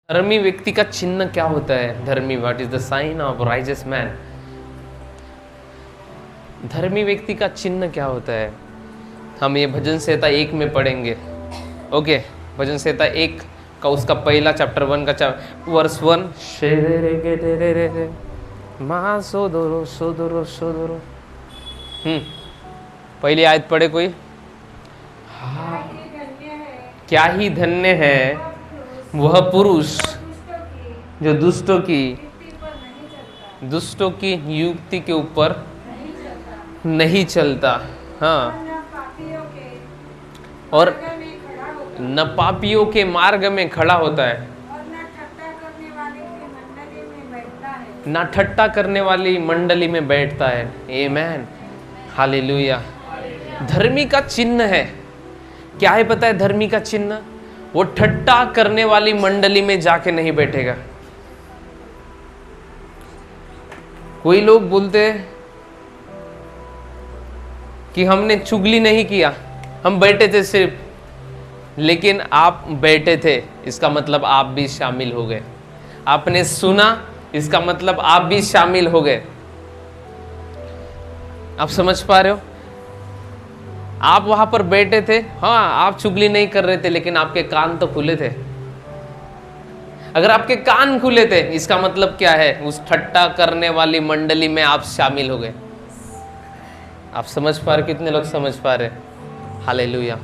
धर्मी व्यक्ति का चिन्ह क्या होता है? धर्मी, what is the sign of righteous man? धर्मी व्यक्ति का चिन्ह क्या होता है? हम ये भजन संहिता 1 में पढ़ेंगे। ओके, भजन संहिता 1 का उसका पहला चैप्टर 1 का वर्स 1। पहली आयत पढ़े कोई। क्या ही धन्य है वह पुरुष जो दुष्टों की युक्ति के ऊपर नहीं चलता। हाँ, और न पापियों के मार्ग में खड़ा होता है, न ठट्टा करने वाली मंडली में बैठता है। आमेन, हालेलुया। धर्मी का चिन्ह है, क्या है पता है? धर्मी का चिन्ह, वो ठट्टा करने वाली मंडली में जाके नहीं बैठेगा। कोई लोग बोलते हैं कि हमने चुगली नहीं किया, हम बैठे थे सिर्फ, लेकिन आप बैठे थे इसका मतलब आप भी शामिल हो गए। आपने सुना इसका मतलब आप भी शामिल हो गए। आप समझ पा रहे हो? आप वहां पर बैठे थे, हाँ आप चुगली नहीं कर रहे थे, लेकिन आपके कान तो खुले थे। अगर आपके कान खुले थे इसका मतलब क्या है? उस ठट्टा करने वाली मंडली में आप शामिल हो गए। आप समझ पा रहे? कितने लोग समझ पा रहे? Hallelujah.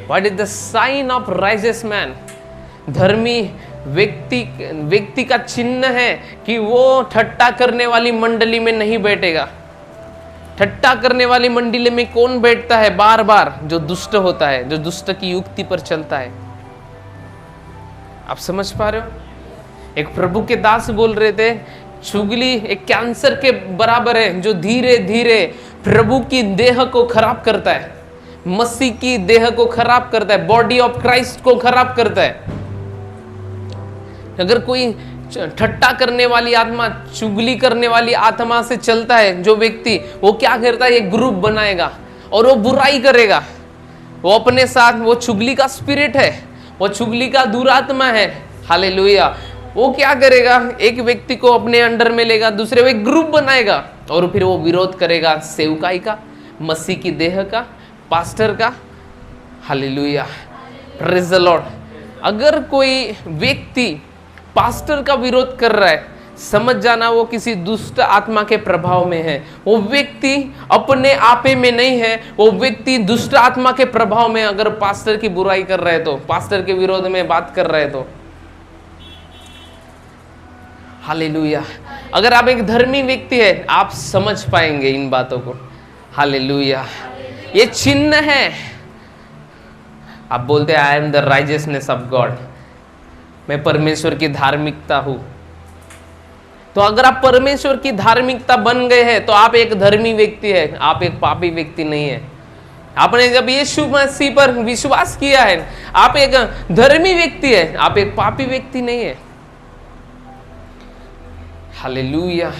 What is the sign of righteous man? धर्मी व्यक्ति का चिन्ह है कि वो ठट्टा करने वाली मंडली में नहीं बैठेगा। ठट्टा करने वाली मंडली में कौन बैठता है? बार बार जो दुष्ट होता है, जो दुष्ट की युक्ति पर चलता है। आप समझ पा रहे हो? एक प्रभु के दास बोल रहे थे, चुगली एक कैंसर के बराबर है जो धीरे धीरे प्रभु की देह को खराब करता है, मसीह की देह को खराब करता है, बॉडी ऑफ क्राइस्ट को खराब करता है। अगर कोई ठट्टा करने वाली आत्मा, चुगली करने वाली आत्मा से चलता है जो व्यक्ति, वो क्या करता है? एक ग्रुप बनाएगा और वो बुराई करेगा। वो अपने साथ, वो चुगली का स्पिरिट है, वो चुगली का दुरात्मा है। हालेलुया। वो क्या करेगा? एक व्यक्ति को अपने अंडर में लेगा, दूसरे वो एक ग्रुप बनाएगा और फिर वो विरोध करेगा सेवकाई का, मसीह की देह का, पास्टर का। Hallelujah, praise the Lord. अगर कोई व्यक्ति पास्टर का विरोध कर रहा है, समझ जाना वो किसी दुष्ट आत्मा के प्रभाव में है। वो व्यक्ति अपने आपे में नहीं है, वो व्यक्ति दुष्ट आत्मा के प्रभाव में। अगर पास्टर की बुराई कर रहे तो, पास्टर के विरोध में बात कर रहे तो। हालेलुया। अगर आप एक धर्मी व्यक्ति है, आप समझ पाएंगे इन बातों को। हालेलुया। ये चिन्ह है। आप बोलते हैं I am the righteousness of God, मैं परमेश्वर की धार्मिकता हूं। तो अगर आप परमेश्वर की धार्मिकता बन गए हैं तो आप एक धर्मी व्यक्ति है, आप एक पापी व्यक्ति नहीं है। आपने जब यीशु मसीह पर विश्वास किया है, आप एक धर्मी व्यक्ति है, आप एक पापी व्यक्ति नहीं है। हालेलुया।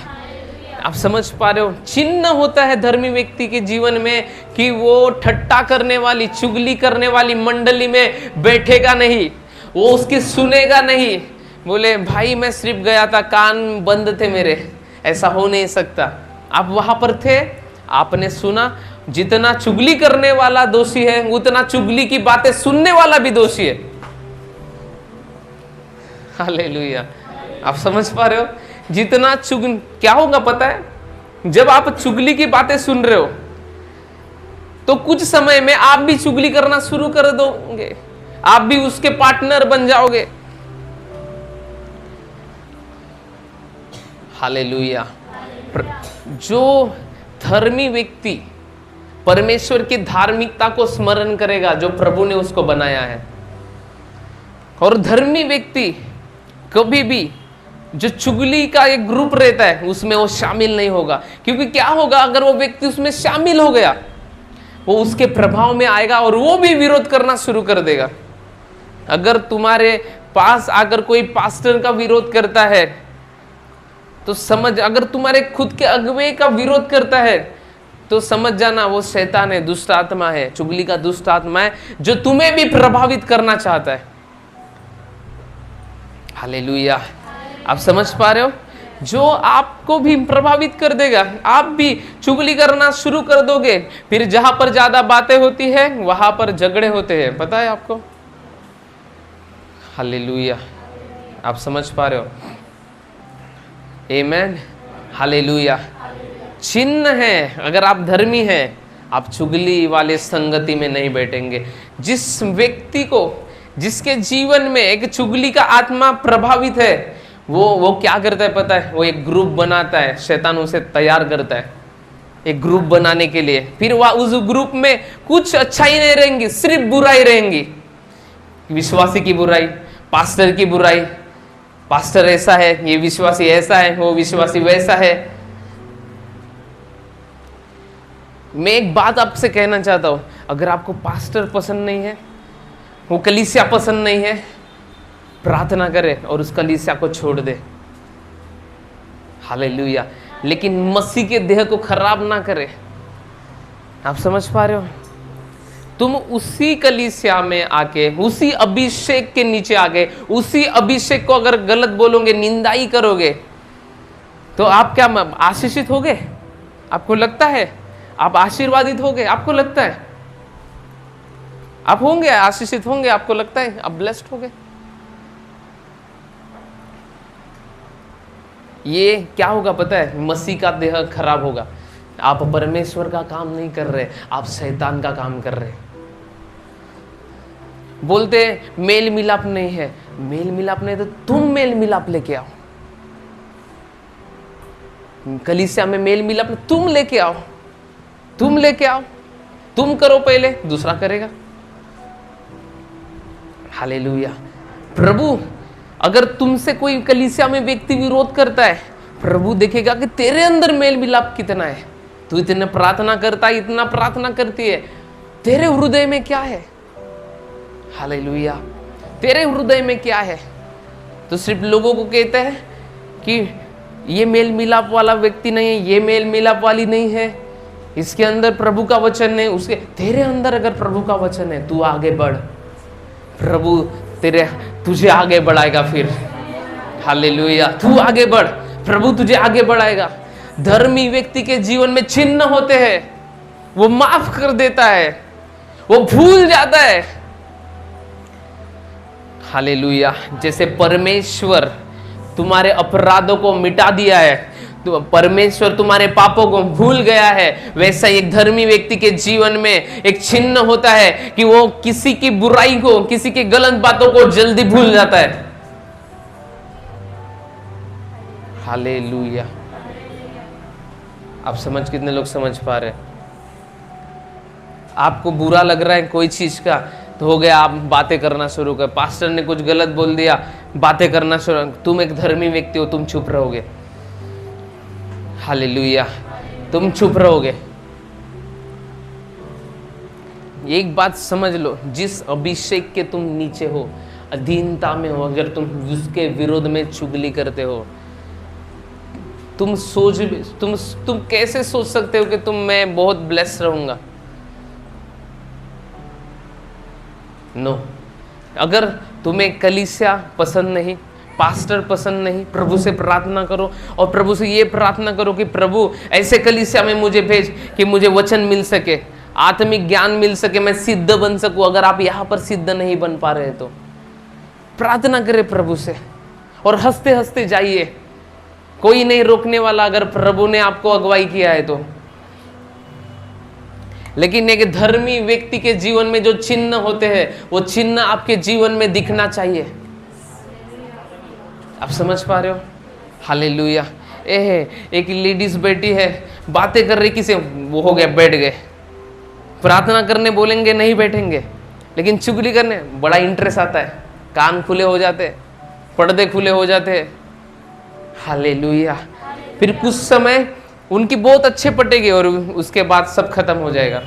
आप समझ पा रहे हो? चिन्ह होता है धर्मी व्यक्ति के जीवन में कि वो ठट्टा करने वाली, चुगली करने वाली मंडली में बैठेगा नहीं, वो उसकी सुनेगा नहीं। बोले भाई मैं सिर्फ गया था, कान बंद थे मेरे, ऐसा हो नहीं सकता। आप वहां पर थे, आपने सुना। जितना चुगली करने वाला दोषी है, उतना चुगली की बातें सुनने वाला भी दोषी है। हालेलुया। आप समझ पा रहे हो? जितना क्या होगा पता है? जब आप चुगली की बातें सुन रहे हो तो कुछ समय में आप भी चुगली करना शुरू कर दोगे, आप भी उसके पार्टनर बन जाओगे। हालेलुया। जो धर्मी व्यक्ति परमेश्वर की धार्मिकता को स्मरण करेगा जो प्रभु ने उसको बनाया है, और धर्मी व्यक्ति कभी भी जो चुगली का एक ग्रुप रहता है उसमें वो शामिल नहीं होगा। क्योंकि क्या होगा? अगर वो व्यक्ति उसमें शामिल हो गया, वो उसके प्रभाव में आएगा और वो भी विरोध करना शुरू कर देगा। अगर तुम्हारे पास आकर कोई पास्टर का विरोध करता है तो समझ, अगर तुम्हारे खुद के अगुवे का विरोध करता है तो समझ जाना वो शैतान है, दुष्ट आत्मा है, चुगली का दुष्ट आत्मा है जो तुम्हें भी प्रभावित करना चाहता है। हालेलुया। आप समझ पा रहे हो? जो आपको भी प्रभावित कर देगा, आप भी चुगली करना शुरू कर दोगे, फिर जहां पर ज्यादा बातें होती है वहां पर झगड़े होते हैं, पता है आपको? हालेलुया। आप समझ पा रहे हो? आमेन। हालेलुया। चिन्ह है, अगर आप धर्मी हैं, आप चुगली वाले संगति में नहीं बैठेंगे। जिस व्यक्ति को, जिसके जीवन में एक चुगली का आत्मा प्रभावित है, वो क्या करता है पता है? वो एक ग्रुप बनाता है, शैतान उसे तैयार करता है एक ग्रुप बनाने के लिए। फिर वह उस ग्रुप में कुछ अच्छाई नहीं रहेंगी, सिर्फ बुराई रहेंगी। विश्वासी की बुराई, पास्टर की बुराई, पास्टर ऐसा है, ये विश्वासी ऐसा है, वो विश्वासी वैसा है। मैं एक बात आपसे कहना चाहता हूं, अगर आपको पास्टर पसंद नहीं है, वो कलीसिया पसंद नहीं है, प्रार्थना करे और उस कलीसिया को छोड़ दे। हालेलुया। लेकिन मसीह के देह को खराब ना करे। आप समझ पा रहे हो? तुम उसी कलीसिया में आके, उसी अभिषेक के नीचे आके, उसी अभिषेक को अगर गलत बोलोगे, निंदाई करोगे, तो आप क्या आशीषित होगे? आपको लगता है आप आशीर्वादित होगे? आपको लगता है आप होंगे आशीषित होंगे? आपको लगता है आप ब्लेस्ड होगे? ये क्या होगा पता है? मसीह का देह खराब होगा। आप परमेश्वर का काम नहीं कर रहे, आप शैतान का काम कर रहे। बोलते मेल मिलाप नहीं है, मेल मिलाप नहीं तो तुम मेल मिलाप लेके आओ। कलीसिया में मेल मिलाप तुम लेके आओ, तुम लेके आओ, तुम करो पहले, दूसरा करेगा। हालेलुया। प्रभु, अगर तुमसे कोई कलीसिया में व्यक्ति विरोध करता है, प्रभु देखेगा कि तेरे अंदर मेल मिलाप कितना है। तू इतना प्रार्थना करता है, इतना प्रार्थना करती है, तेरे हृदय में क्या है? हालेलुया। तेरे हृदय में क्या है? तो सिर्फ लोगों को कहते हैं कि ये मेल मिलाप वाला व्यक्ति नहीं है, ये मेल मिलाप वाली नहीं है, इसके अंदर प्रभु का वचन है। उसके तेरे अंदर अगर प्रभु का वचन है, तू आगे बढ़, प्रभु तुझे आगे बढ़ाएगा। फिर हालेलुया, तू आगे बढ़, प्रभु तुझे आगे बढ़ाएगा। धर्मी व्यक्ति के जीवन में चिन्ह होते हैं, वो माफ कर देता है, वो भूल जाता है। हालेलुया। जैसे परमेश्वर तुम्हारे अपराधों को मिटा दिया है, तो परमेश्वर तुम्हारे पापों को भूल गया है, वैसा एक धर्मी व्यक्ति के जीवन में एक चिन्ह होता है कि वो किसी की बुराई को, किसी की गलत बातों को जल्दी भूल जाता है। हालेलुया। आप समझ, कितने लोग समझ पा रहे हैं? आपको बुरा लग रहा है कोई चीज का, तो हो गया आप बातें करना शुरू कर। पास्टर ने कुछ गलत बोल दिया, बातें करना शुरू। तुम एक धर्मी व्यक्ति हो, तुम चुप रहोगे। हालेलुया, तुम चुप रहोगे। एक बात समझ लो, जिस अभिषेक के तुम नीचे हो, अधीनता में हो, अगर तुम उसके विरोध में चुगली करते हो, तुम कैसे सोच सकते हो कि मैं बहुत ब्लेस्ड रहूंगा? नो। अगर तुम्हें कलीसिया पसंद नहीं, पास्टर पसंद नहीं, प्रभु से प्रार्थना करो और प्रभु से ये प्रार्थना करो कि प्रभु ऐसे कलीसिया में मुझे भेज कि मुझे वचन मिल सके, आत्मिक ज्ञान मिल सके, मैं सिद्ध बन सकूं। अगर आप यहाँ पर सिद्ध नहीं बन पा रहे तो प्रार्थना करें प्रभु से और हंसते हंसते जाइए, कोई नहीं रोकने वाला, अगर प्रभु ने आपको अगुवाई किया है तो। लेकिन एक धर्मी व्यक्ति के जीवन में जो चिन्ह होते हैं, वो चिन्ह आपके जीवन में दिखना चाहिए। आप समझ पा रहे हो? हालेलुया। एक लेडीज बैठी है, बातें कर रही किसी, वो हो गया बैठ गए। प्रार्थना करने बोलेंगे नहीं बैठेंगे, लेकिन चुगली करने बड़ा इंटरेस्ट आता है, कान खुले हो जाते, पर्दे खुले हो जाते हैं। हालेलुया। फिर कुछ समय उनकी बहुत अच्छे पटेगी और उसके बाद सब खत्म हो जाएगा।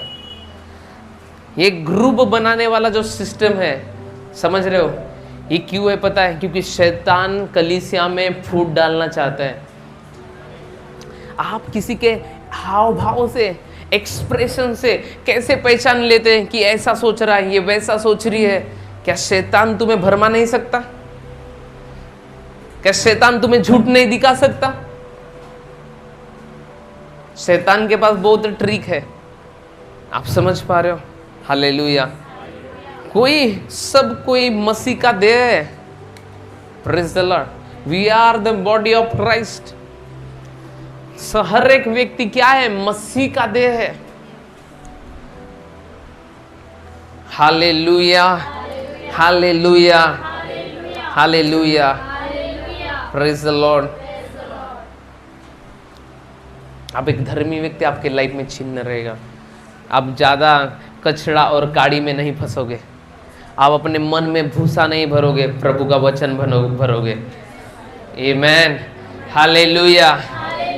ये ग्रुप बनाने वाला जो सिस्टम है, समझ रहे हो? ये क्यों है पता है? क्योंकि शैतान कलीसिया में फूट डालना चाहता है। आप किसी के हाव भाव से, एक्सप्रेशन से कैसे पहचान लेते हैं कि ऐसा सोच रहा है, ये वैसा सोच रही है? क्या शैतान तुम्हें भरमा नहीं सकता? क्या शैतान तुम्हें झूठ नहीं दिखा सकता? शैतान के पास बहुत ट्रिक है, आप समझ पा रहे हो? हालेलुया। सब कोई मसीह का देह है। Praise the lord. We are the body of Christ. हर एक व्यक्ति क्या है? मसीह का देह है। Hallelujah, hallelujah, hallelujah. Praise the lord. आप एक धर्मी व्यक्ति, आपके लाइफ में चिन्ह रहेगा। आप ज्यादा कचरा और काड़ी में नहीं फंसोगे। आप अपने मन में भूसा नहीं भरोगे, प्रभु का वचन भरोगे। आमेन, हालेलुया।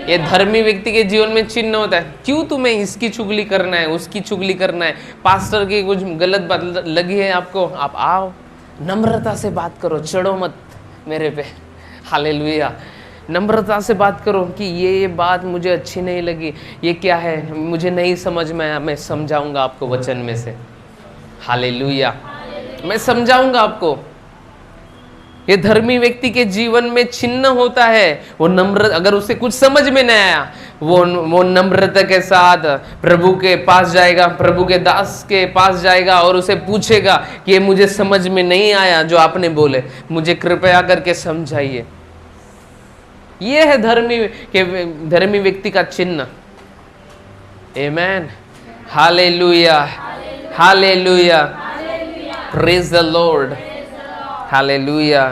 ये धर्मी व्यक्ति के जीवन में चिन्ह होता है। क्यों तुम्हें इसकी चुगली करना है, उसकी चुगली करना है? पास्टर की कुछ गलत बात लगी है आपको, आप आओ, नम्रता से बात करो, चढ़ो मत मेरे पे। हालेलुया। नम्रता से बात करो कि ये बात मुझे अच्छी नहीं लगी, ये क्या है, मुझे नहीं समझ में आया, मैं समझाऊंगा आपको वचन में से। हालेलुया, मैं समझाऊंगा आपको। ये धर्मी व्यक्ति के जीवन में चिन्ह होता है। वो नम्र, अगर उसे कुछ समझ में नहीं आया, वो नम्रता के साथ प्रभु के पास जाएगा, प्रभु के दास के पास जाएगा और उसे पूछेगा कि ये मुझे समझ में नहीं आया जो आपने बोले, मुझे कृपया करके समझाइए। ये है धर्मी व्यक्ति का चिन्ह। Amen, hallelujah, hallelujah. Praise the lord, hallelujah.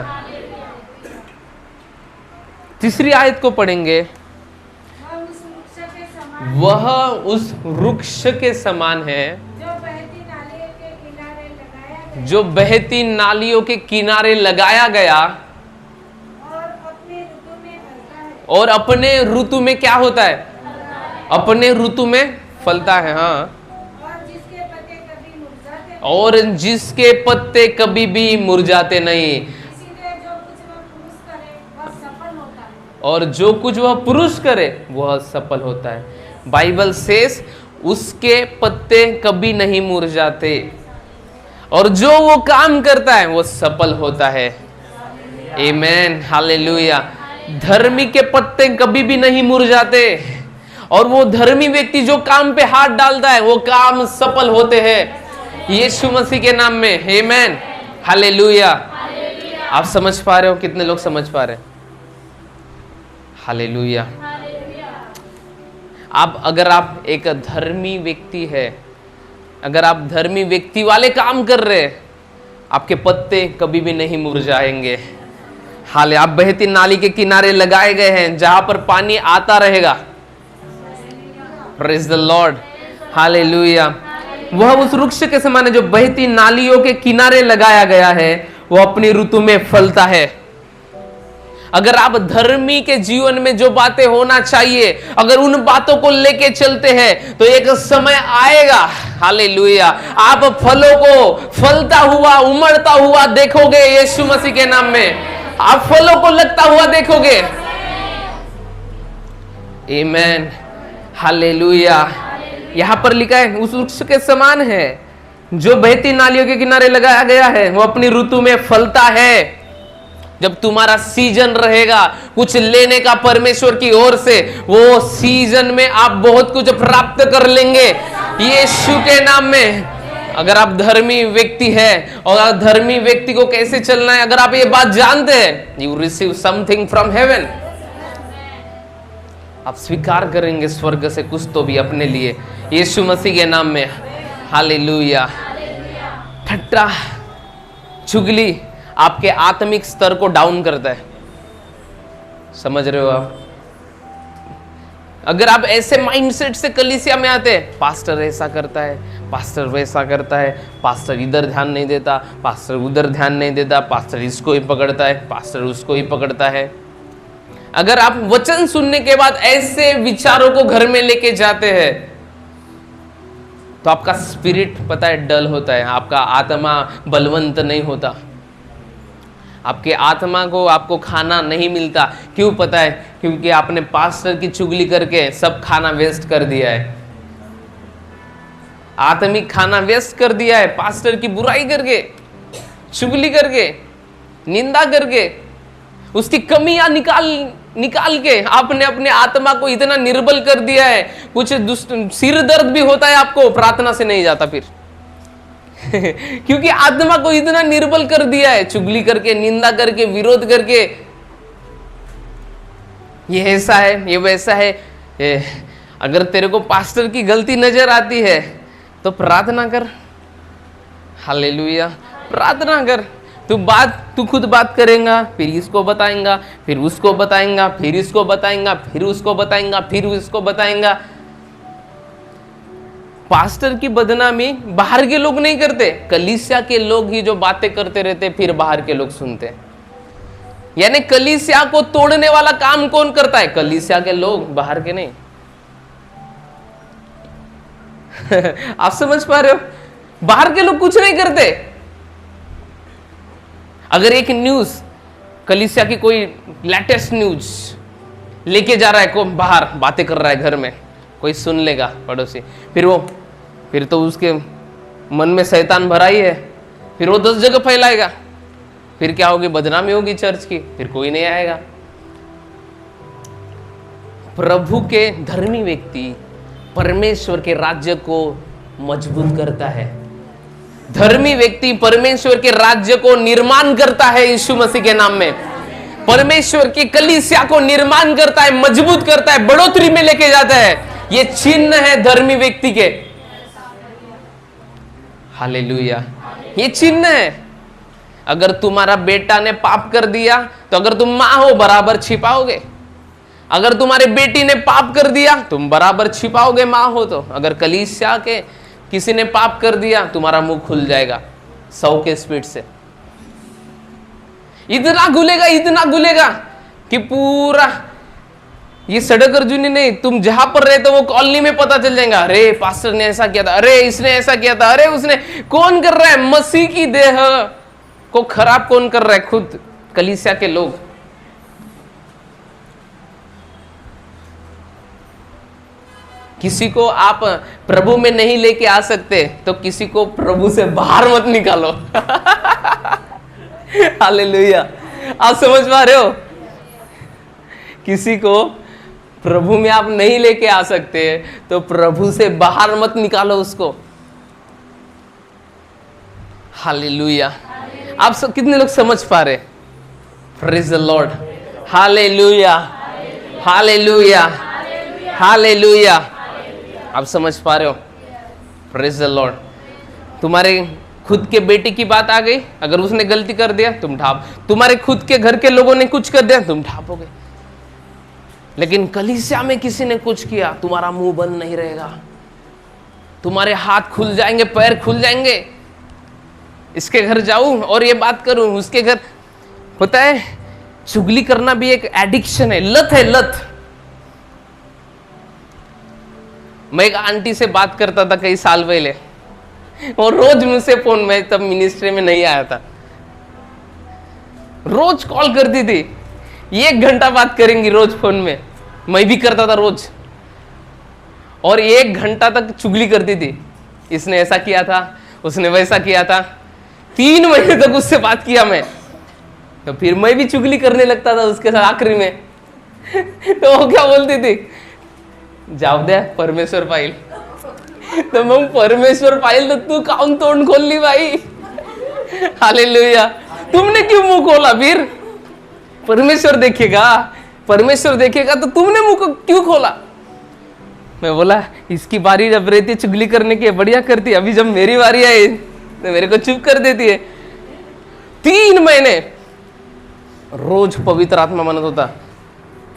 तीसरी आयत को पढ़ेंगे। वह उस वृक्ष के समान है जो बहती नालियों के किनारे लगाया गया और अपने ऋतु में क्या होता है? अपने ऋतु में फलता है। हाँ, और जिसके पत्ते कभी भी मुरझाते नहीं, और जो कुछ वह पुरुष करे वह सफल होता है। बाइबल सेस उसके पत्ते कभी नहीं मुरझाते और जो वो काम करता है वो सफल होता है। आमेन, हालेलुया। धर्मी के पत्ते कभी भी नहीं मुरझाते और वो धर्मी व्यक्ति जो काम पे हाथ डालता है वो काम सफल होते हैं यीशु मसीह के नाम में। आमेन, हालेलुया। आप समझ पा रहे हो? कितने लोग समझ पा रहे हैं? हालेलुया। अगर आप एक धर्मी व्यक्ति है, अगर आप धर्मी व्यक्ति वाले काम कर रहे हैं, आपके पत्ते कभी भी नहीं मुरझाएंगे। हाले, आप बहती नाली के किनारे लगाए गए हैं जहां पर पानी आता रहेगा। Praise the lord, hallelujah. वह उस वृक्ष के समान है जो बहती नालियों के किनारे लगाया गया है, वो अपनी ऋतु में फलता है। अगर आप धर्मी के जीवन में जो बातें होना चाहिए, अगर उन बातों को लेके चलते हैं तो एक समय आएगा, हालेलुया, आप फलों को फलता हुआ, उमड़ता हुआ देखोगे यीशु मसीह के नाम में। आप फलों को लगता हुआ देखोगे। आमेन, हालेलुया। यहां पर लिखा है उस वृक्ष के समान है जो बहती नालियों के किनारे लगाया गया है, वो अपनी ऋतु में फलता है। जब तुम्हारा सीजन रहेगा कुछ लेने का परमेश्वर की ओर से, वो सीजन में आप बहुत कुछ प्राप्त कर लेंगे यीशु के नाम में। अगर आप धर्मी व्यक्ति है, और धर्मी व्यक्ति को कैसे चलना है, अगर आप ये बात जानते हैं, you receive something from heaven. आप स्वीकार करेंगे स्वर्ग से कुछ तो भी अपने लिए यीशु मसीह के नाम में। हालेलुया। ठट्टा, चुगली आपके आत्मिक स्तर को डाउन करता है। समझ रहे हो आप? अगर आप ऐसे माइंडसेट से कलीसिया में आते हैं, पास्टर ऐसा करता है, पास्टर वैसा करता है, पास्टर इधर ध्यान नहीं देता, पास्टर उधर ध्यान नहीं देता, पास्टर इसको ही पकड़ता है, पास्टर उसको ही पकड़ता है। अगर आप वचन सुनने के बाद ऐसे विचारों को घर में लेके जाते हैं तो आपका स्पिरिट पता है डल होता है, आपका आत्मा बलवंत नहीं होता, आपके आत्मा को आपको खाना नहीं मिलता। क्यों पता है? क्योंकि आपने पास्टर की चुगली करके सब खाना वेस्ट कर दिया है, आत्मिक खाना वेस्ट कर दिया है, पास्टर की बुराई करके, चुगली करके, निंदा करके। उसकी कमियां निकाल के आपने अपने आत्मा को इतना निर्बल कर दिया है, कुछ सिर दर्द भी होता है आपको, प्रार्थना से नहीं जाता फिर क्योंकि आत्मा को इतना निर्बल कर दिया है, चुगली करके, निंदा करके, विरोध करके, ये ऐसा है, ये वैसा है। अगर तेरे को पास्टर की गलती नजर आती है तो प्रार्थना कर, हालेलुया, प्रार्थना कर। तू खुद बात करेगा, फिर इसको बताएगा, फिर उसको बताएगा, फिर इसको बताएगा, फिर उसको बताएगा, फिर उसको बताएगा। पास्टर की बदनामी बाहर के लोग नहीं करते, कलीसिया के लोग ही जो बातें करते रहते, फिर बाहर के लोग सुनते। यानी कलीसिया को तोड़ने वाला काम कौन करता है? कलीसिया के लोग, बाहर के नहीं। आप समझ पा रहे हो? बाहर के लोग कुछ नहीं करते। अगर एक न्यूज, कलीसिया की कोई लेटेस्ट न्यूज लेके जा रहा है, को बाहर बातें कर रहा है घर में, कोई सुन लेगा पड़ोसी, फिर तो उसके मन में शैतान भरा ही है, फिर वो 10 जगह फैलाएगा, फिर क्या होगी? बदनामी होगी चर्च की, फिर कोई नहीं आएगा। प्रभु के धर्मी व्यक्ति परमेश्वर के राज्य को मजबूत करता है। धर्मी व्यक्ति परमेश्वर के राज्य को निर्माण करता है यीशु मसीह के नाम में। परमेश्वर की कलीसिया को निर्माण करता है, मजबूत करता है, बढ़ोतरी में लेके जाता है। ये चिन्ह है धर्मी व्यक्ति के। हालेलुया, ये चिन्ह है। अगर तुम्हारा बेटा ने पाप कर दिया तो अगर तुम मां हो बराबर छिपाओगे, अगर तुम्हारी बेटी ने पाप कर दिया तुम बराबर छिपाओगे मां हो तो। अगर कलीसिया के किसी ने पाप कर दिया तुम्हारा मुंह खुल जाएगा 100 के स्पीड से। इतना गुलेगा कि पूरा ये सड़क अर्जुनी नहीं, तुम जहां पर रहते वो कॉलोनी में पता चल जाएगा, अरे पास्टर ने ऐसा किया था, अरे इसने ऐसा किया था, अरे उसने। कौन कर रहा है? मसीह की देह को खराब कौन कर रहा है? खुद कलीसिया के लोग। किसी को आप प्रभु में नहीं लेके आ सकते तो किसी को प्रभु से बाहर मत निकालो। हालेलुया, आप समझ पा रहे हो? किसी को प्रभु में आप नहीं लेके आ सकते तो प्रभु से बाहर मत निकालो उसको। हालेलुया, आप सब कितने लोग समझ पा रहे? Praise the lord, hallelujah, hallelujah, hallelujah. आप समझ पा रहे हो? Praise the Lord. तुम्हारे खुद के बेटे की बात आ गई, अगर उसने गलती कर दिया तुम ढाप, तुम्हारे खुद के घर के लोगों ने कुछ कर दिया तुम ढापोगे। लेकिन कलीसिया में किसी ने कुछ किया, तुम्हारा मुंह बंद नहीं रहेगा, तुम्हारे हाथ खुल जाएंगे, पैर खुल जाएंगे। इसके घर जाऊं और ये बात करूं, उसके घर। पता है चुगली करना भी एक एडिक्शन है, लत है, लत। मैं एक आंटी से बात करता था कई साल पहले, और रोज मुझसे फोन में, तब मिनिस्ट्री में नहीं आया था, रोज कॉल करती थी, 1 घंटा बात करेंगी रोज फोन में। मैं भी करता था रोज, और 1 घंटा तक चुगली करती थी। इसने ऐसा किया था, उसने वैसा किया था। 3 महीने तक उससे बात किया मैं, तो फिर मैं भी चुगली करने लगता था उसके साथ आखिरी में। तो वो क्या बोलती थी? जाओ दे परमेश्वर पाहिल। तो मैं परमेश्वर पाहिल तो तू काउन तोंड खोल ली भाई। हालेलुया, तुमने क्यों मुंह खोला? फिर परमेश्वर देखेगा, परमेश्वर देखेगा तो तुमने मुंह को क्यों खोला? मैं बोला इसकी बारी जब रहती है चुगली करने की, बढ़िया करती है, अभी जब मेरी बारी आई तो मेरे को चुप कर देती है। 3 महीने रोज पवित्र आत्मा मनत होता,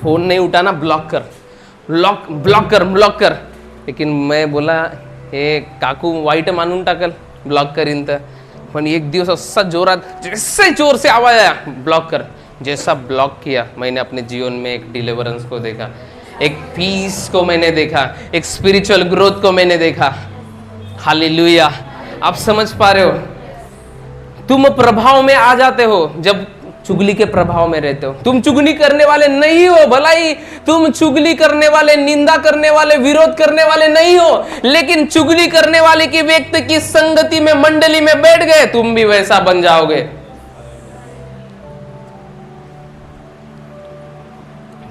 फोन नहीं उठाना, ब्लॉक कर, ब्लॉक कर। लेकिन मैं बोला हे काकू वाईट मानून टाकल, ब्लॉक करीन तर। पण एक दिवस असा जोरात, जैसे जोर से आवाज आया ब्लॉक कर, जैसा ब्लॉक किया, मैंने अपने जीवन में एक डिलीवरेंस को देखा, एक पीस को मैंने देखा, एक स्पिरिचुअल ग्रोथ को मैंने देखा। हालेलुया, आप समझ पा रहे हो? तुम प्रभाव में आ जाते हो जब चुगली के प्रभाव में रहते हो। तुम चुगली करने वाले नहीं हो, भलाई तुम चुगली करने वाले, निंदा करने वाले, विरोध करने वाले नहीं हो, लेकिन चुगली करने वाले की व्यक्ति की संगति में, मंडली में बैठ गए, तुम भी वैसा बन जाओगे।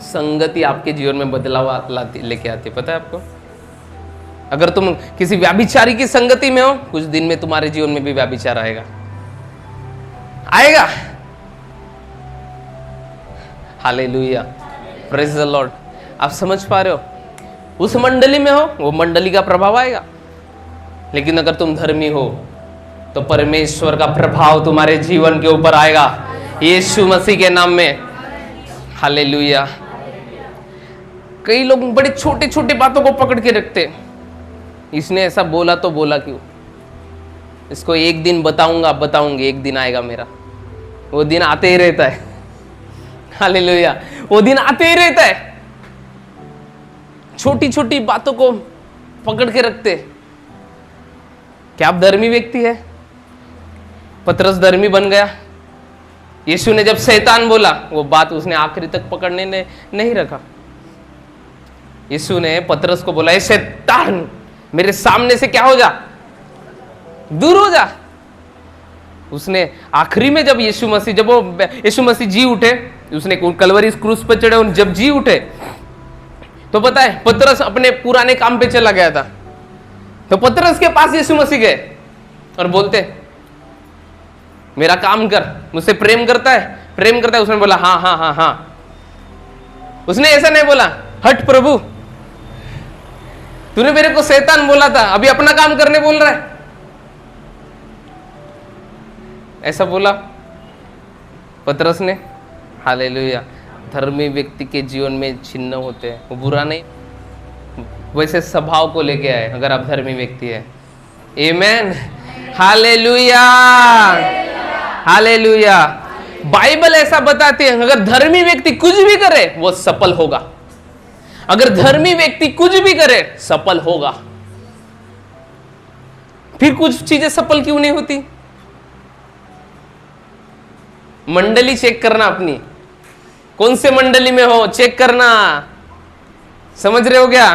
संगति आपके जीवन में बदलाव लाती लेके आती है, पता है आपको? अगर तुम किसी व्याभिचारी की संगति में हो, कुछ दिन में तुम्हारे जीवन में भी व्याभिचार आएगा, आएगा। Hallelujah, praise the lord. आप समझ पा रहे हो? उस मंडली में हो, वो मंडली का प्रभाव आएगा। लेकिन अगर तुम धर्मी हो तो परमेश्वर का प्रभाव तुम्हारे जीवन के ऊपर आएगा, यीशु मसीह के नाम में। हालेलुया। कई लोग बड़े छोटे छोटे बातों को पकड़ के रखते, इसने ऐसा बोला तो बोला क्यों, इसको एक दिन बताऊंगी, एक दिन आएगा मेरा। वो दिन आते ही रहता है। हालेलुया, वो दिन आते ही रहता है। छोटी छोटी बातों को पकड़ के रखते। क्या आप धर्मी व्यक्ति है? पतरस धर्मी बन गया। यीशु ने जब शैतान बोला, वो बात उसने आखिरी तक पकड़ने ने नहीं रखा। यीशु ने पतरस को बोला, ए शैतान, मेरे सामने से क्या हो जा, दूर हो जा। उसने आखिरी में जब यीशु मसीह जी उठे, उसने कलवरी क्रूस पर चढ़े और जब जी उठे तो पता है पतरस अपने पुराने काम पे चला गया था। तो पतरस के पास यीशु मसीह गए और बोलते, मेरा काम कर, मुझसे प्रेम करता है? उसने बोला हाँ हाँ हाँ हाँ। उसने ऐसा नहीं बोला, हट प्रभु, तूने मेरे को शैतान बोला था, अभी अपना काम करने बोल रहा है, ऐसा बोला पतरस ने। हालेलुया। धर्मी व्यक्ति के जीवन में चिन्ह होते हैं, वो बुरा नहीं, वैसे स्वभाव को लेके आए अगर आप धर्मी व्यक्ति है। आमेन, हालेलुया, हालेलुया। बाइबल ऐसा बताती है, अगर धर्मी व्यक्ति कुछ भी करे वो सफल होगा। अगर धर्मी व्यक्ति कुछ भी करे सफल होगा। फिर कुछ चीजें सफल क्यों नहीं होती? मंडली चेक करना अपनी, कौन से मंडली में हो चेक करना। समझ रहे हो क्या?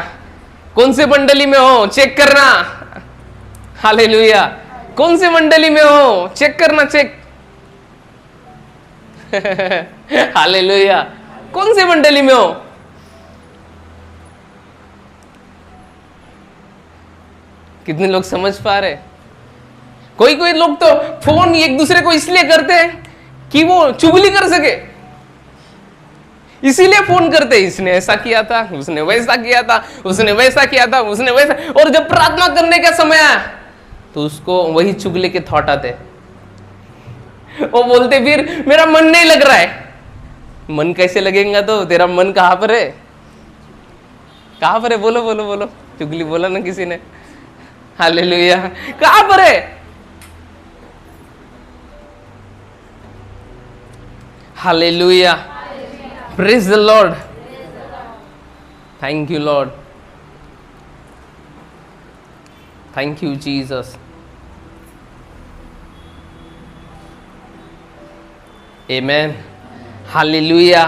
कौन से मंडली में हो चेक करना। हालेलुया। कौन से मंडली में हो चेक करना, चेक। हालेलुया। कौन से मंडली में हो? कितने लोग समझ पा रहे? कोई लोग तो फोन एक दूसरे को इसलिए करते हैं कि वो चुगली कर सके, इसीलिए फोन करते। इसने ऐसा किया था, उसने वैसा किया था, उसने वैसा किया था, उसने वैसा। और जब प्रार्थना करने का समय आया तो उसको वही चुगली के थॉट आते। वो बोलते फिर मेरा मन नहीं लग रहा है। मन कैसे लगेगा? तो तेरा मन कहां पर है? कहां पर है? बोलो बोलो बोलो। चुगली बोला ना किसी ने। हालेलुया। कहां पर है? Hallelujah, praise the Lord, thank you Lord, thank you Jesus. Amen, hallelujah,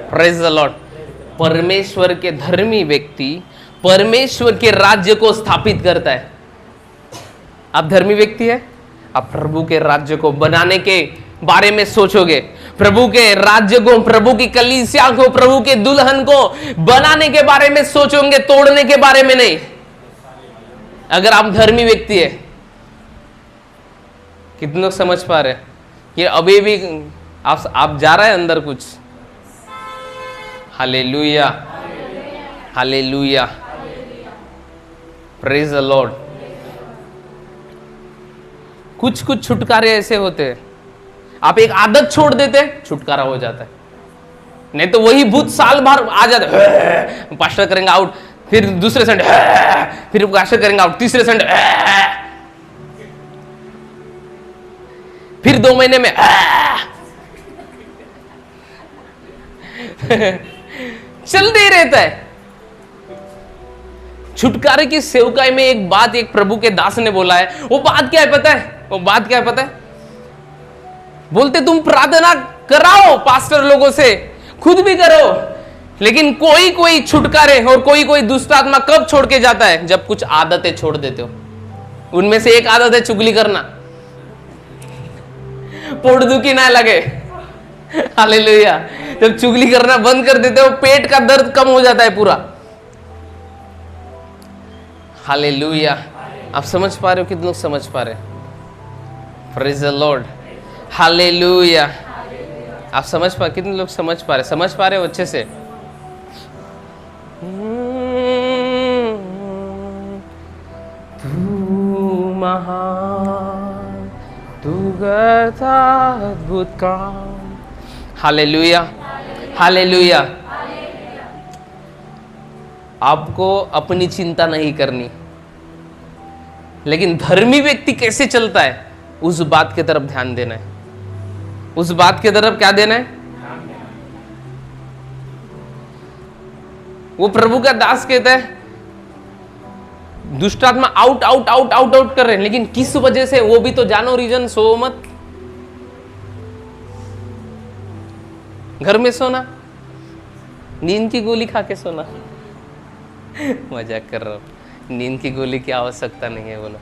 praise the Lord. परमेश्वर के धर्मी व्यक्ति परमेश्वर के राज्य को स्थापित करता है। आप धर्मी व्यक्ति है, आप प्रभु के राज्य को बनाने के बारे में सोचोगे, प्रभु के राज्य को, प्रभु की कलीसिया को, प्रभु के दुल्हन को बनाने के बारे में सोचोगे, तोड़ने के बारे में नहीं। अगर आप धर्मी व्यक्ति है। कितने लोग समझ पा रहे कि अभी भी आप जा रहे हैं अंदर कुछ? Hallelujah, hallelujah, praise the Lord. कुछ छुटकारे ऐसे होते हैं, आप एक आदत छोड़ देते छुटकारा हो जाता है। नहीं तो वही भूत साल भर आ जाता है। पास्टर करेंगे आउट, फिर दूसरे संडे, फिर पास्टर करेंगे आउट, तीसरे संडे, फिर 2 महीने में चलते ही रहता है। छुटकारे की सेवकाई में एक बात एक प्रभु के दास ने बोला है। वो बात क्या है पता है? वो बात क्या है पता है? बोलते तुम प्रार्थना कराओ पास्टर लोगों से, खुद भी करो, लेकिन कोई छुटकारे और कोई दुष्ट आत्मा कब छोड़ के जाता है? जब कुछ आदतें छोड़ देते हो। उनमें से एक आदत है चुगली करना। पोड़ दुखी ना लगे। हालेलुया। जब चुगली करना बंद कर देते हो पेट का दर्द कम हो जाता है पूरा। हालेलुया। आप समझ पा रहे हो? कितने लोग समझ पा रहे हैं? Praise the lord. हालेलुया। आप समझ पा, कितने लोग समझ पा रहे? समझ पा रहे हो अच्छे से? तू महान, तू करता अद्भुत काम। Hallelujah, hallelujah. आपको अपनी चिंता नहीं करनी, लेकिन धर्मी व्यक्ति कैसे चलता है उस बात की तरफ ध्यान देना है। उस बात की तरफ क्या देना है? वो प्रभु का दास कहता है दुष्ट आत्मा out out out out out कर रहे हैं, लेकिन किस वजह से वो भी तो जानो रीजन। सो मत, घर में सोना, नींद की गोली खा के सोना। मजाक कर रहा हूं, नींद की गोली की आवश्यकता नहीं है। बोलो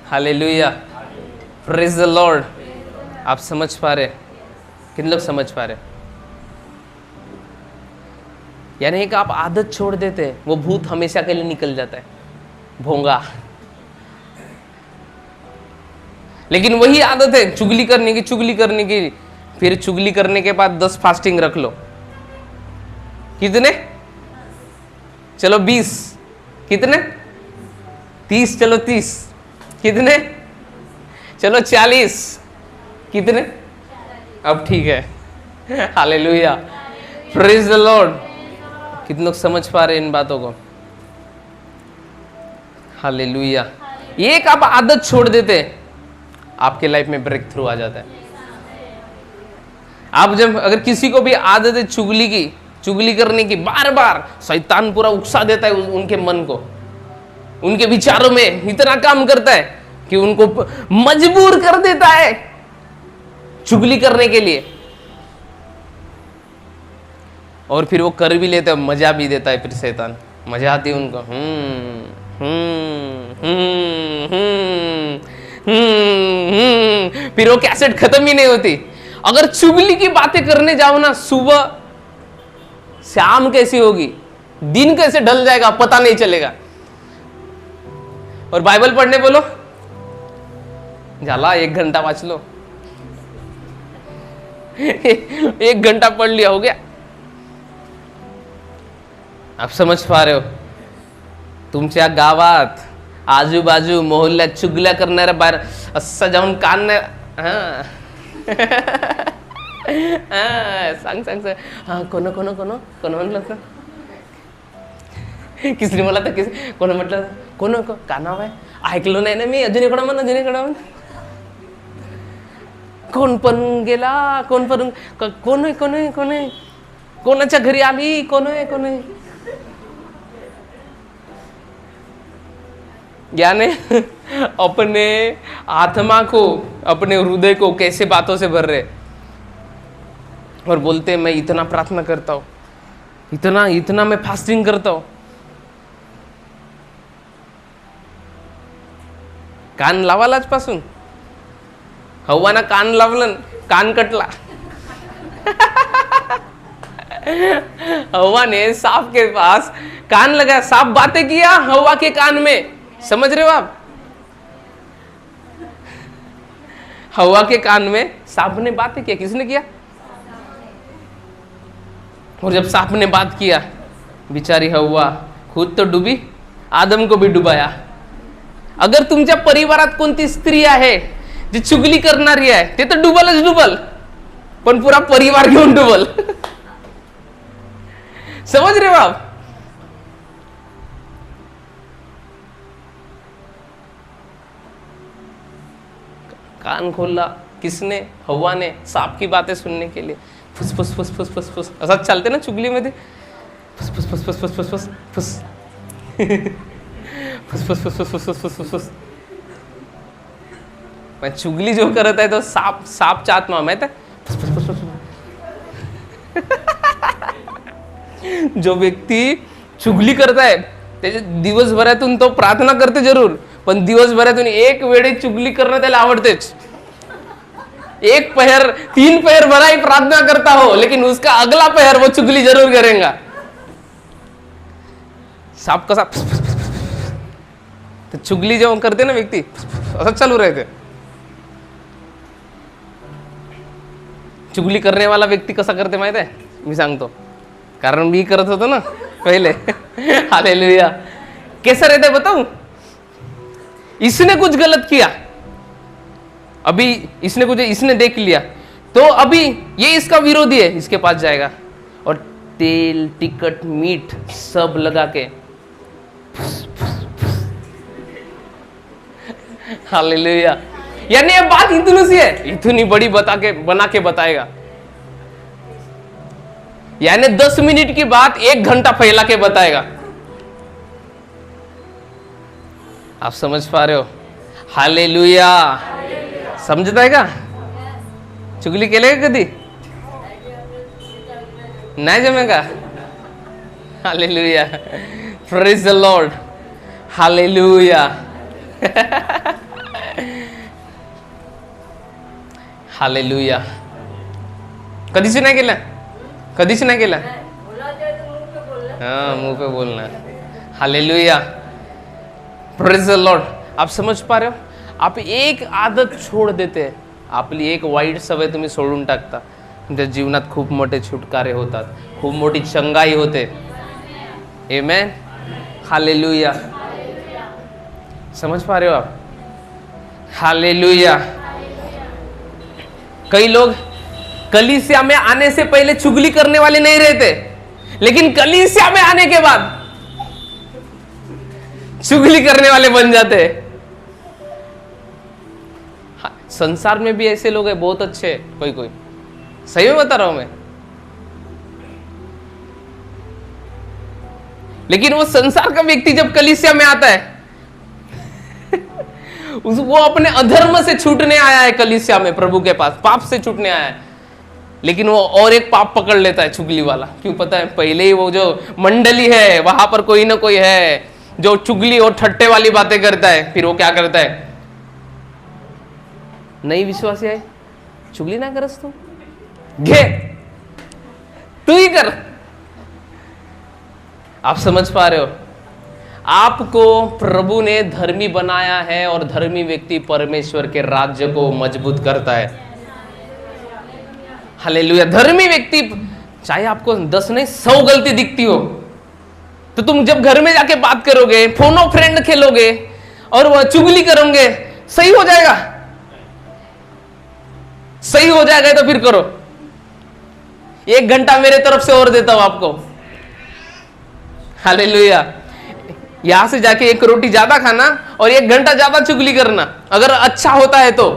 हालेलुया, प्रेज द लॉर्ड। आप समझ पा रहे? कितने लोग समझ पा रहे? यानी एक आप आदत छोड़ देते हैं, वो भूत हमेशा के लिए निकल जाता है, भोंगा। लेकिन वही आदत है चुगली करने की, चुगली करने की। फिर चुगली करने के बाद 10 फास्टिंग रख लो। कितने? चलो 20। कितने? 30। चलो 30। कितने? चलो 40। कितने? अब ठीक है। Hallelujah, praise the Lord. कितने लोग समझ पा रहे हैं इन बातों को? हालेलुया। एक आप आदत छोड़ देते, आपके लाइफ में ब्रेक थ्रू आ जाता है। आप जब अगर किसी को भी आदत है चुगली की, चुगली करने की, बार बार शैतान पूरा उकसा देता है उनके मन को, उनके विचारों में इतना काम करता है कि उनको मजबूर कर देता है चुगली करने के लिए। और फिर वो कर भी लेते हैं, मजा भी देता है। फिर शैतान मजा आती है उनको। फिर वो कैसेट खत्म ही नहीं होती। अगर चुगली की बातें करने जाओ ना, सुबह शाम कैसी होगी, दिन कैसे ढल जाएगा पता नहीं चलेगा। और बाइबल पढ़ने बोलो, झाला 1 घंटा वाच लो। 1 घंटा पढ़ लिया, हो गया। आप समझ पा रहे हो? तुमच्या गावात आजूबाजू मोहल्ल्यात चुगल्या करणाऱ्या बाहेर असं जाऊन कान नाही, सांग सांग सांग, हा कोण कोण कोण कोण म्हणलं तर किसरी मला तर किस कोण म्हटलं, कोण का नाव आहे ऐकलं नाही ना मी, अजून इकडं म्हण, अजून इकडं म्हण, कोण पण गेला, कोण पण कोण आहे, कोण आहे, कोण आहे, कोणाच्या घरी आली, कोण आहे, कोण आहे। यानी अपने आत्मा को, अपने हृदय को कैसे बातों से भर रहे, और बोलते हैं मैं इतना प्रार्थना करता हूं, इतना इतना मैं फास्टिंग करता हूं। कान लावाल आजपासून। हव्वाना कान लावलं, कान कटला। हव्वा ने सांप के पास कान लगाया, सांप बातें किया हव्वा के कान में। समझ रहे हो आप? हव्वा के कान में सांप ने बातें किया। किसने किया? और जब सांप ने बात किया, बिचारी हव्वा खुद तो डूबी, आदम को भी डुबाया। अगर तुमच्या परिवारात कोणती स्त्री आहे जी चुगली करणारी आहे, ते तर डुबलच डुबल, पण पूरा परिवार घेऊन डुबल। समझ रहे हो आप? कान खोला किसने? हव्वा ने, सांप की बातें सुनने के लिए। फुस फुस फुस फुस फुस फुस ऐसा चलते ना चुगली में, फुस फुस फुस फुस फुस फुस फुस फुस फुस फुस फुस फुस फुस फुस फुस फुस। मैं चुगली जो करत आहे तो साप, सापच्या आत्मा माहित आहे, फुस फुस फुस फुस। जो व्यक्ती चुगली करताय त्याच्या दिवसभरातून तो प्रार्थना करते जरूर, पण दिवसभरातून एक वेळे चुगली करणं त्याला आवडतेच। एक पैर 3 पैर भरा ही प्रार्थना करता हो, लेकिन उसका अगला पैर वो चुगली जरूर करेगा। सांप का सांप, तो चुगली जो करते ना व्यक्ती असं चालू रहते। चुगली करने वाला व्यक्ती कसा करते माहित आहे, मी सांगतो, कारण मी करत होतो ना पहले। हालेलुया। कैसा रहता है बताऊं? इसने कुछ गलत किया, अभी इसने देख लिया, तो अभी ये इसका विरोधी है, इसके पास जाएगा और तेल टिकट मीट सब लगा के हालेलुया। यानी ये बात इतनी सी है, इतनी बड़ी बना के बताएगा। यानी 10 मिनट की बात 1 घंटा फैला के बताएगा। आप समझ पा रहे हो? हालेलुया। समझता है का? चुगली केलेगा कधी? नाही जमेगा? Hallelujah. Praise the lord. Hallelujah. Hallelujah. कधीच नाही केलं? कधीच नाही केलं? हाँ, मुंह पे बोलना। हालेलुया। Praise the lord. आप समझ पा रहे हो? आप एक आदत छोड देते, आपली एक वाईट सवय तुम्ही सोडून टाकता, तुमच्या जीवनात खूप मोठे छुटकारे होतात, खूप मोठी चंगाई होते। आमेन। हालेलुया। समझ पा रहे हो आप? हालेलुया। कई लोग कलीसिया में आने से पहले चुगली करने वाले नहीं रहते, लेकिन कलीसिया में आने के बाद चुगली करने वाले बन जाते हैं। संसार में भी ऐसे लोग हैं, बहुत अच्छे हैं, कोई सही में बता रहा हूं मैं। लेकिन वो संसार का व्यक्ति जब कलीसिया में आता है वो अपने अधर्म से छूटने आया है कलीसिया में, प्रभु के पास पाप से छूटने आया है, लेकिन वो और एक पाप पकड़ लेता है, चुगली वाला। क्यों पता है? पहले ही वो जो मंडली है वहां पर कोई ना कोई है जो चुगली और ठट्टे वाली बातें करता है। फिर वो क्या करता है? नहीं विश्वासी है, चुगली ना करस तू, घे तू ही कर। आप समझ पा रहे हो? आपको प्रभु ने धर्मी बनाया है और धर्मी व्यक्ति परमेश्वर के राज्य को मजबूत करता है। हालेलुया। धर्मी व्यक्ति, चाहे आपको 10 नहीं 100 गलती दिखती हो, तो तुम जब घर में जाके बात करोगे, फोन ऑफ फ्रेंड खेलोगे और वह चुगली करोगे, सही हो जाएगा। सही हो जाएगा तो फिर करो। 1 घंटा मेरे तरफ से और देता हूं आपको। हालेलुया। यहां से जाके 1 रोटी ज्यादा खाना और 1 घंटा ज्यादा चुगली करना, अगर अच्छा होता है तो,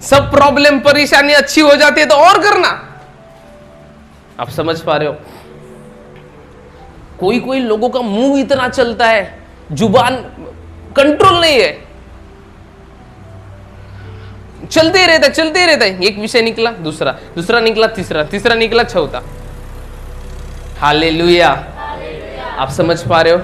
सब प्रॉब्लम परेशानी अच्छी हो जाती है तो और करना। आप समझ पा रहे हो? कोई लोगों का मुंह इतना चलता है, जुबान कंट्रोल नहीं है, चलते ही रहता है। एक विषय निकला दूसरा निकला तीसरा निकला चौथा। हालेलुया। आप समझ पा रहे हो?